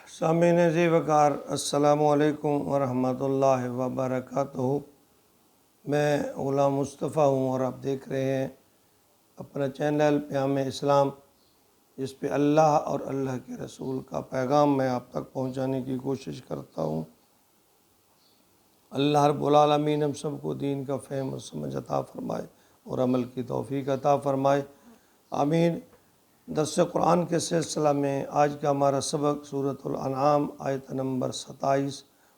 سامعین ذی وقار السلام علیکم ورحمۃ اللہ وبرکاتہ۔ میں غلام مصطفیٰ ہوں اور آپ دیکھ رہے ہیں اپنا چینل پیام اسلام، جس پہ اللہ اور اللہ کے رسول کا پیغام میں آپ تک پہنچانے کی کوشش کرتا ہوں۔ اللہ رب العالمین ہم سب کو دین کا فہم اور سمجھ عطا فرمائے اور عمل کی توفیق عطا فرمائے، آمین۔ درس قرآن کے سلسلہ میں آج کا ہمارا سبق سورۃ الانعام آیت نمبر 27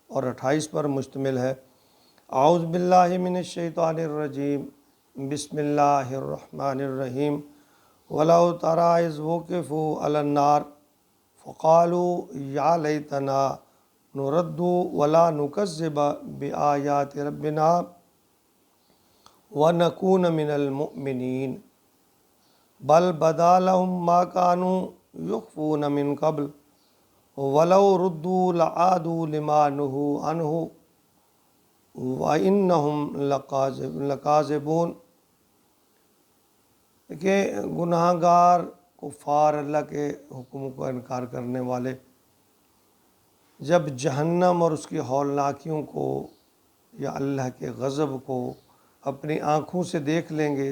اور 28 پر مشتمل ہے۔ اعوذ باللہ من الشیطان الرجیم، بسم اللہ الرحمن الرحیم۔ وَلَوْ تَرَىٰ إِذْ وُقِفُوا عَلَى النَّارِ فَقَالُوا يَا لَيْتَنَا نُرَدُّ وَلَا نُكَذِّبَ بِآيَاتِ رَبِّنَا وَنَكُونَ مِنَ الْمُؤْمِنِينَ بل بدا لهم ما كانوا يخفون من قبل ولو ردوا لعادوا لما نهوا عنه وإنهم لكاذبون۔ کہ گناہ گار کفار اللہ کے حکم کو انکار کرنے والے جب جہنم اور اس کی ہولناکیوں کو یا اللہ کے غضب کو اپنی آنکھوں سے دیکھ لیں گے،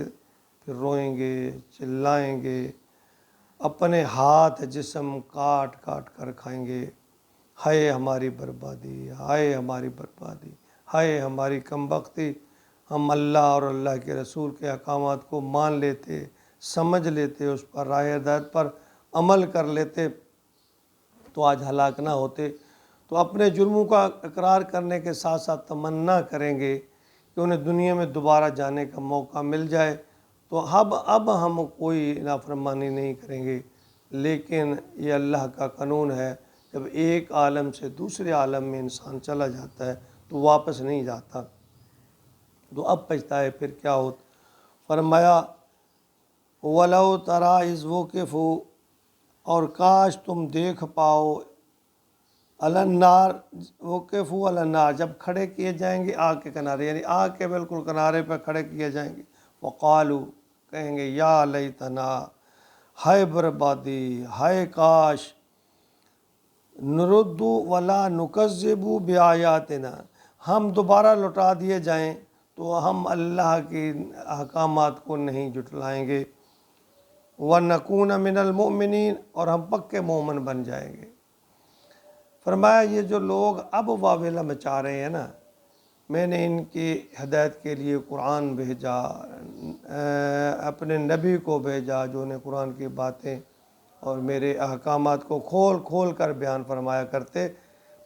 پھر روئیں گے، چلائیں گے، اپنے ہاتھ جسم کاٹ کاٹ کر کھائیں گے، ہائے ہماری بربادی، ہائے ہماری بربادی، ہائے ہماری کمبختی۔ ہم اللہ اور اللہ کے رسول کے احکامات کو مان لیتے، سمجھ لیتے، اس پر راہ ہدایت پر عمل کر لیتے تو آج ہلاک نہ ہوتے۔ تو اپنے جرموں کا اقرار کرنے کے ساتھ ساتھ تمنا کریں گے کہ انہیں دنیا میں دوبارہ جانے کا موقع مل جائے تو اب ہم کوئی نافرمانی نہیں کریں گے۔ لیکن یہ اللہ کا قانون ہے، جب ایک عالم سے دوسرے عالم میں انسان چلا جاتا ہے تو واپس نہیں جاتا، تو اب پچھتائے پھر کیا ہوتا۔ فرمایا وَلَوْ تَرَىٰ إِذْ وُقِفُوا، اور کاش تم دیکھ پاؤ، عَلَى النَّارِ وُقِفُوا عَلَى النَّارِ، جب کھڑے کیے جائیں گے آگ کے کنارے، یعنی آگ کے بالکل کنارے پہ کھڑے کیے جائیں گے۔ وقالو، کہیں گے یا لیتنا، ہائے بربادی، ہائے کاش، نرد ولا نکذب بآیاتنا، ہم دوبارہ لوٹا دیے جائیں تو ہم اللہ کے احکامات کو نہیں جھٹلائیں گے، وَنَكُونَ مِنَ الْمُؤْمِنِينَ، اور ہم پکے مومن بن جائیں گے۔ فرمایا یہ جو لوگ اب واویلا مچا رہے ہیں نا، میں نے ان کی ہدایت کے لیے قرآن بھیجا، اپنے نبی کو بھیجا جو انہیں قرآن کی باتیں اور میرے احکامات کو کھول کھول کر بیان فرمایا کرتے،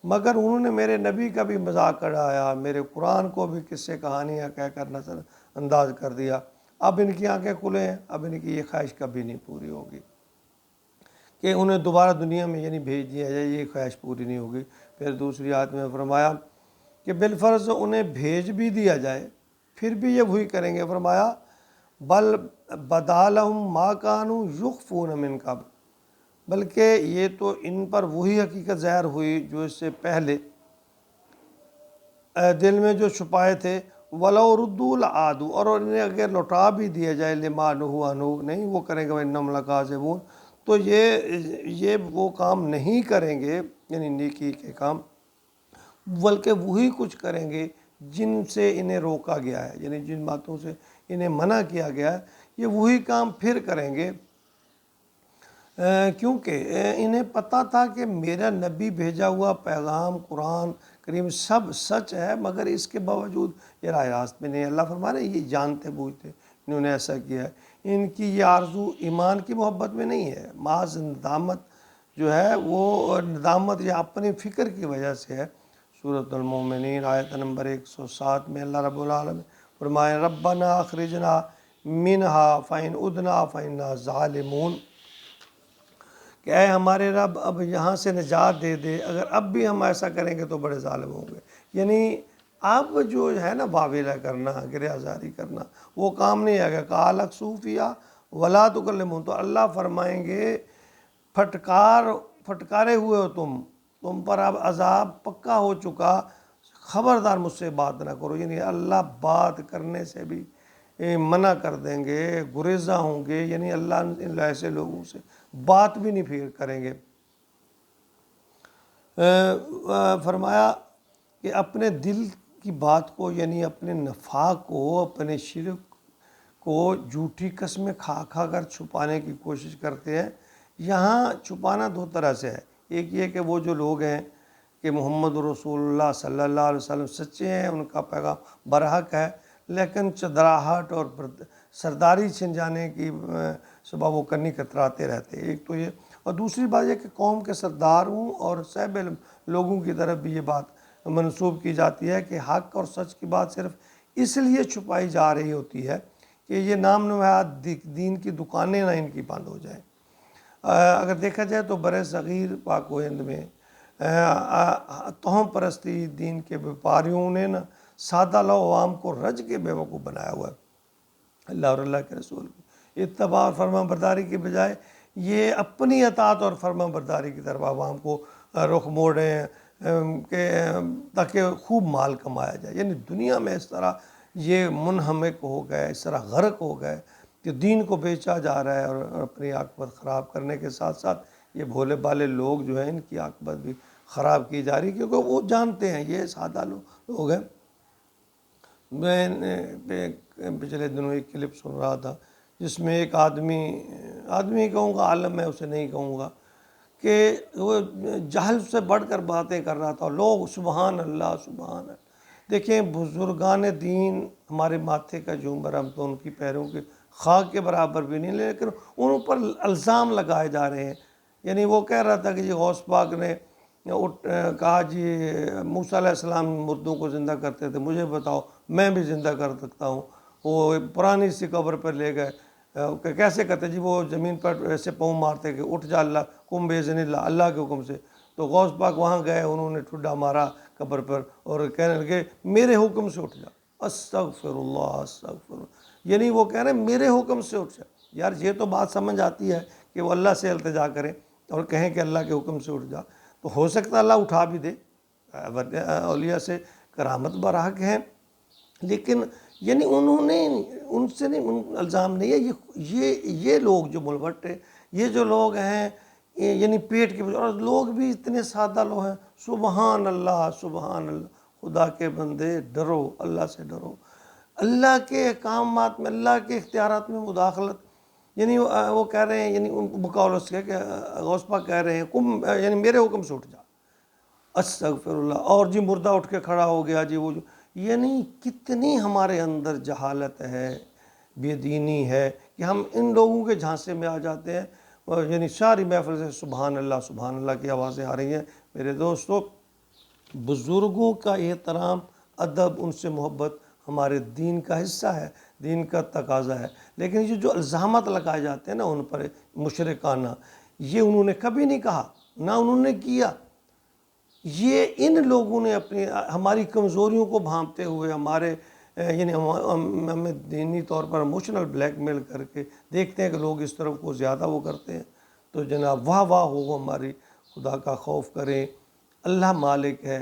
مگر انہوں نے میرے نبی کا بھی مذاق اڑایا، میرے قرآن کو بھی قصے کہانیاں کہہ کر نظر انداز کر دیا۔ اب ان کی آنکھیں کھلے ہیں، اب ان کی یہ خواہش کبھی نہیں پوری ہوگی کہ انہیں دوبارہ دنیا میں یعنی بھیج دیا جائے، یہ خواہش پوری نہیں ہوگی۔ پھر دوسری آیت میں فرمایا کہ بالفرض انہیں بھیج بھی دیا جائے پھر بھی یہ وہی کریں گے۔ فرمایا بل بدا لہم ما کانوا یخفون من قبل، بلکہ یہ تو ان پر وہی حقیقت ظاہر ہوئی جو اس سے پہلے دل میں جو چھپائے تھے۔ ولو ردوا لعادوا، اور انہیں اگر لوٹا بھی دیا جائے لما نہوا عنہ، نہیں وہ کریں گے، وانہم لکاذبون، تو یہ وہ کام نہیں کریں گے، یعنی نیکی کے کام، بلکہ وہی کچھ کریں گے جن سے انہیں روکا گیا ہے، یعنی جن باتوں سے انہیں منع کیا گیا ہے یہ وہی کام پھر کریں گے، کیونکہ انہیں پتہ تھا کہ میرا نبی بھیجا ہوا پیغام قرآن کریم سب سچ ہے، مگر اس کے باوجود یہ راہ راست میں نہیں۔ اللہ فرما رہے ہیں یہ جانتے بوجھتے انہوں نے ایسا کیا ہے۔ ان کی یہ آرزو ایمان کی محبت میں نہیں ہے، محض ندامت جو ہے وہ ندامت یا اپنی فکر کی وجہ سے ہے۔ سورۃ المومنین آیت نمبر 107 میں اللہ رب العالمین فرمائے ربنا اخرجنا منہا فإن عدنا فإنا ظالمون، کہ اے ہمارے رب اب یہاں سے نجات دے دے، اگر اب بھی ہم ایسا کریں گے تو بڑے ظالم ہوں گے۔ یعنی اب جو ہے نا واویلا کرنا، گریہ زاری کرنا، وہ کام نہیں آئے گا۔ قال اخسؤوا فیہا ولا تکلمون، تو اللہ فرمائیں گے پھٹکارے ہوئے ہو تم پر اب عذاب پکا ہو چکا، خبردار مجھ سے بات نہ کرو۔ یعنی اللہ بات کرنے سے بھی منع کر دیں گے، گریزاں ہوں گے، یعنی اللہ ایسے لوگوں سے بات بھی نہیں پھر کریں گے۔ فرمایا کہ اپنے دل کی بات کو، یعنی اپنے نفاق کو، اپنے شرک کو جھوٹی قسمیں کھا کھا کر چھپانے کی کوشش کرتے ہیں۔ یہاں چھپانا دو طرح سے ہے، ایک یہ کہ وہ جو لوگ ہیں کہ محمد رسول اللہ صلی اللہ علیہ وسلم سچے ہیں، ان کا پیغام برحق ہے، لیکن چدراہٹ اور سرداری چھن جانے کی سبب وہ کنی کتراتے رہتے ہیں، ایک تو یہ۔ اور دوسری بات یہ کہ قوم کے سرداروں اور صاحب علم لوگوں کی طرف بھی یہ بات منسوب کی جاتی ہے کہ حق اور سچ کی بات صرف اس لیے چھپائی جا رہی ہوتی ہے کہ یہ نام نہاد دین کی دکانیں نہ ان کی بند ہو جائیں۔ اگر دیکھا جائے تو برِ صغیر پاک و ہند میں توہم پرستی دین کے بیپاریوں نے نا سادہ لو عوام کو رج کے بیوقوف بنایا ہوا ہے۔ اللہ اور اللہ کے رسول کی اتباع اور فرما برداری کی بجائے یہ اپنی اطاعت اور فرما برداری کی طرف عوام کو رخ موڑ رہے ہیں کہ تاکہ خوب مال کمایا جائے۔ یعنی دنیا میں اس طرح یہ منہمک ہو گئے، اس طرح غرق ہو گئے کہ دین کو بیچا جا رہا ہے، اور اپنی عاقبت خراب کرنے کے ساتھ ساتھ یہ بھولے بھالے لوگ جو ہیں ان کی عاقبت بھی خراب کی جا رہی، کیونکہ وہ جانتے ہیں، یہ سادہ لوگ ہیں۔ میں پچھلے دنوں ایک کلپ سن رہا تھا جس میں ایک آدمی کہوں گا، عالم میں اسے نہیں کہوں گا، کہ وہ جہل سے بڑھ کر باتیں کر رہا تھا، لوگ سبحان اللہ سبحان اللہ۔ دیکھیں بزرگان دین ہمارے ماتھے کا جھومر، ہم تو ان کی پیروں کے خاک کے برابر بھی نہیں، لیکن ان پر الزام لگائے جا رہے ہیں۔ یعنی وہ کہہ رہا تھا کہ جی غوث پاک نے کہا جی موسیٰ علیہ السلام مردوں کو زندہ کرتے تھے، مجھے بتاؤ میں بھی زندہ کر سکتا ہوں۔ وہ پرانی سی قبر پر لے گئے کہ کیسے کرتے، جی وہ زمین پر ایسے پاؤں مارتے کہ اٹھ جا اللہ قم باذن اللہ، اللہ کے حکم سے۔ تو غوث پاک وہاں گئے، انہوں نے ٹھڈا مارا قبر پر اور کہنے لگے میرے حکم سے اٹھ جا، استغفر اللہ استغفر اللہ، یعنی وہ کہہ رہے ہیں میرے حکم سے اٹھ جا۔ یار یہ تو بات سمجھ آتی ہے کہ وہ اللہ سے التجا کریں اور کہیں کہ اللہ کے حکم سے اٹھ جا، تو ہو سکتا ہے اللہ اٹھا بھی دے، اولیاء سے کرامت برحق ہیں، لیکن یعنی انہوں نے ان سے نہیں، الزام نہیں ہے، یہ لوگ جو ملوٹ ہے، یہ جو لوگ ہیں یعنی پیٹ کے، اور لوگ بھی اتنے سادہ لوگ ہیں۔ سبحان اللہ سبحان اللہ، خدا کے بندے ڈرو، اللہ سے ڈرو۔ اللہ کے احکامات میں، اللہ کے اختیارات میں مداخلت، یعنی وہ کہہ رہے ہیں، یعنی بقول سے کہ غوث پاک کہہ رہے ہیں یعنی میرے حکم سے اٹھ جا، استغفر اللہ، اور جی مردہ اٹھ کے کھڑا ہو گیا جی وہ جو، یعنی کتنی ہمارے اندر جہالت ہے، بے دینی ہے کہ ہم ان لوگوں کے جھانسے میں آ جاتے ہیں۔ یعنی ساری محفل سے سبحان اللہ کی آوازیں آ رہی ہیں۔ میرے دوستو، بزرگوں کا احترام، ادب، ان سے محبت ہمارے دین کا حصہ ہے، دین کا تقاضا ہے، لیکن یہ جو الزامات لگائے جاتے ہیں نا ان پر مشرکانہ، یہ انہوں نے کبھی نہیں کہا، نہ انہوں نے کیا۔ یہ ان لوگوں نے اپنی ہماری کمزوریوں کو بھانپتے ہوئے ہمارے یعنی ہمیں دینی طور پر ایموشنل بلیک میل کر کے دیکھتے ہیں کہ لوگ اس طرف کو زیادہ وہ کرتے ہیں، تو جناب واہ واہ ہو ہماری، خدا کا خوف کریں۔ اللہ مالک ہے،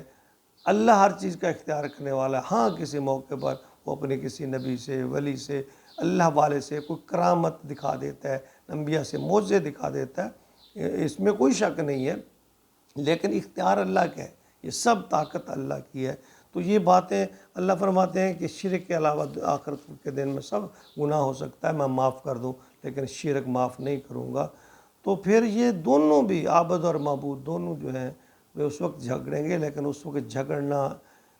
اللہ ہر چیز کا اختیار کرنے والا ہے۔ ہاں کسی موقع پر وہ اپنے کسی نبی سے، ولی سے، اللہ والے سے کوئی کرامت دکھا دیتا ہے، انبیاء سے معجزے دکھا دیتا ہے، اس میں کوئی شک نہیں ہے، لیکن اختیار اللہ کا ہے، یہ سب طاقت اللہ کی ہے۔ تو یہ باتیں اللہ فرماتے ہیں کہ شرک کے علاوہ آخرت کے دن میں سب گناہ ہو سکتا ہے، میں معاف کر دوں، لیکن شرک معاف نہیں کروں گا۔ تو پھر یہ دونوں بھی، عابد اور معبود دونوں جو ہیں وہ اس وقت جھگڑیں گے، لیکن اس وقت جھگڑنا،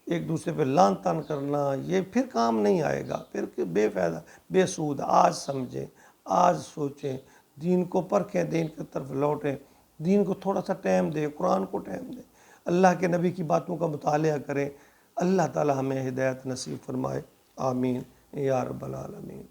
ایک دوسرے پہ لان تان کرنا، یہ پھر کام نہیں آئے گا، پھر بے فائدہ، بے سود۔ آج سمجھیں، آج سوچیں، دین کو پرکھیں، دین کی طرف لوٹیں، دین کو تھوڑا سا ٹائم دیں، قرآن کو ٹائم دیں، اللہ کے نبی کی باتوں کا مطالعہ کریں۔ اللہ تعالی ہمیں ہدایت نصیب فرمائے، آمین یا رب العالمین۔